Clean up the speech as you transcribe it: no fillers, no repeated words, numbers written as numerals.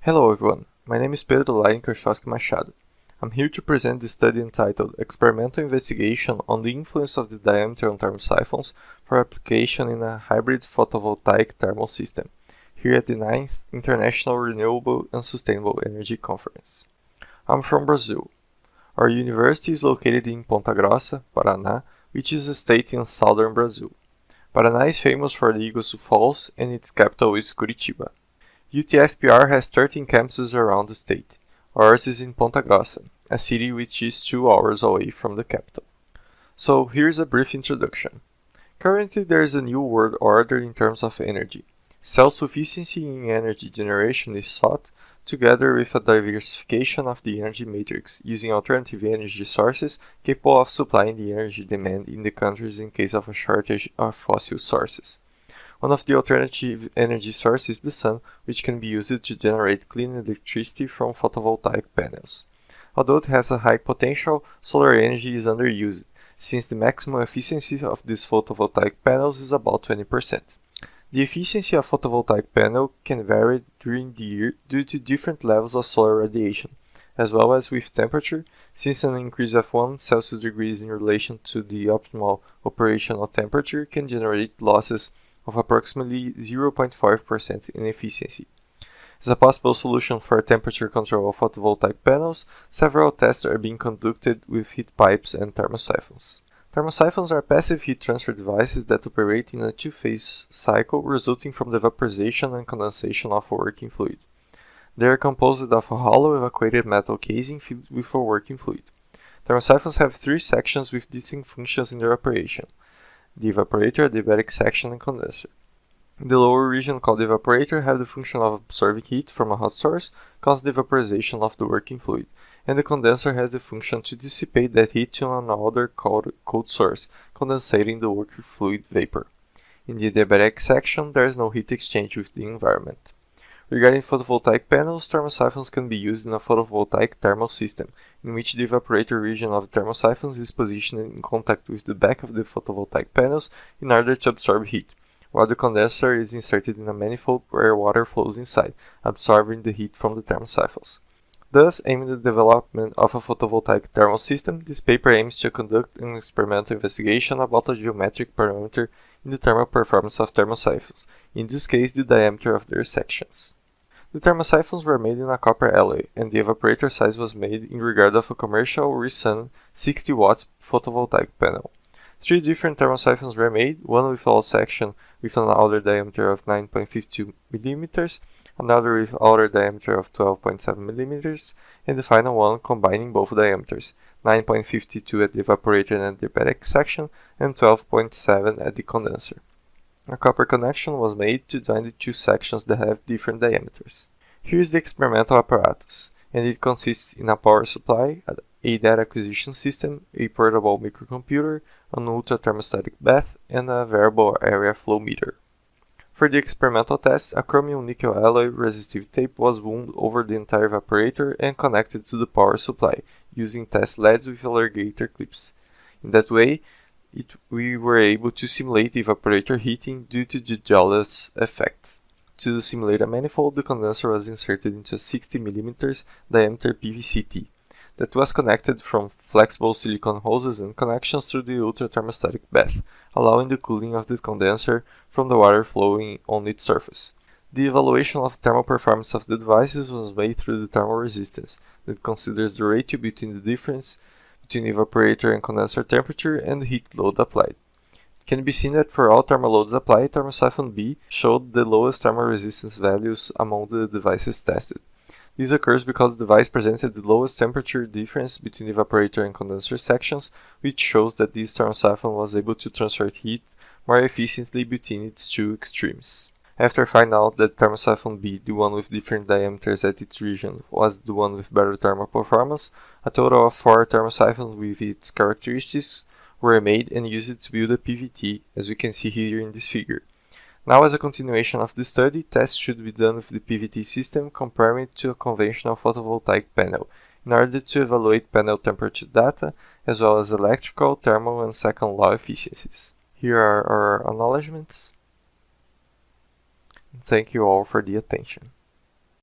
Hello everyone, my name is Pedro Ochoski Machado. I'm here to present the study entitled Experimental Investigation on the Influence of the Diameter on Thermosyphons for Application in a Hybrid Photovoltaic Thermal System, here at the 9th International Renewable and Sustainable Energy Conference. I'm from Brazil. Our university is located in Ponta Grossa, Parana, which is a state in southern Brazil. Parana is famous for the Iguaçu Falls and its capital is Curitiba. UTFPR has 13 campuses around the state. Ours is in Ponta Grossa, a city which is 2 hours away from the capital. So here's a brief introduction. Currently there is a new world order in terms of energy. Self-sufficiency in energy generation is sought, together with a diversification of the energy matrix, using alternative energy sources capable of supplying the energy demand in the countries in case of a shortage of fossil sources. One of the alternative energy sources is the sun, which can be used to generate clean electricity from photovoltaic panels. Although it has a high potential, solar energy is underused, since the maximum efficiency of these photovoltaic panels is about 20%. The efficiency of photovoltaic panel can vary during the year due to different levels of solar radiation, as well as with temperature, since an increase of 1 Celsius degrees in relation to the optimal operational temperature can generate losses of approximately 0.5% in efficiency. As a possible solution for temperature control of photovoltaic panels, several tests are being conducted with heat pipes and thermosyphons. Thermosyphons are passive heat transfer devices that operate in a two-phase cycle resulting from the vaporization and condensation of a working fluid. They are composed of a hollow evacuated metal casing filled with a working fluid. Thermosyphons have 3 sections with distinct functions in their operation: the evaporator, adiabatic section, and condenser. The lower region, called the evaporator, have the function of absorbing heat from a hot source, causing the vaporization of the working fluid, and the condenser has the function to dissipate that heat to another cold source, condensating the working fluid vapor. In the adiabatic section, there is no heat exchange with the environment. Regarding photovoltaic panels, thermosyphons can be used in a photovoltaic thermal system, in which the evaporator region of thermosyphons is positioned in contact with the back of the photovoltaic panels in order to absorb heat, while the condenser is inserted in a manifold where water flows inside, absorbing the heat from the thermosyphons. Thus, aiming at the development of a photovoltaic thermal system, this paper aims to conduct an experimental investigation about a geometric parameter in the thermal performance of thermosyphons, in this case the diameter of their sections. The thermosyphons were made in a copper alloy, and the evaporator size was made in regard of a commercial Resun 60 watts photovoltaic panel. 3 different thermosyphons were made, one with all section with an outer diameter of 9.52 mm, another with outer diameter of 12.7 mm, and the final one combining both diameters, 9.52 at the evaporator and adiabatic section, and 12.7 at the condenser. A copper connection was made to join the 2 sections that have different diameters. Here is the experimental apparatus, and it consists in a power supply, a data acquisition system, a portable microcomputer, an ultra-thermostatic bath, and a variable area flow meter. For the experimental tests, a chromium nickel alloy resistive tape was wound over the entire evaporator and connected to the power supply, using test LEDs with alligator clips. In that way, we were able to simulate the evaporator heating due to the Joule's effect. To simulate a manifold, the condenser was inserted into a 60 mm diameter PVC-T that was connected from flexible silicone hoses and connections through the ultra-thermostatic bath, allowing the cooling of the condenser from the water flowing on its surface. The evaluation of thermal performance of the devices was made through the thermal resistance, that considers the ratio between the difference between evaporator and condenser temperature and the heat load applied. It can be seen that for all thermal loads applied, thermosyphon B showed the lowest thermal resistance values among the devices tested. This occurs because the device presented the lowest temperature difference between the evaporator and condenser sections, which shows that this thermosyphon was able to transfer heat more efficiently between its 2 extremes. After finding out that thermosyphon B, the one with different diameters at its region, was the one with better thermal performance, a total of 4 thermosyphons with its characteristics were made and used to build a PVT, as we can see here in this figure. Now, as a continuation of the study, tests should be done with the PVT system comparing it to a conventional photovoltaic panel, in order to evaluate panel temperature data, as well as electrical, thermal, and second law efficiencies. Here are our acknowledgements. Thank you all for the attention.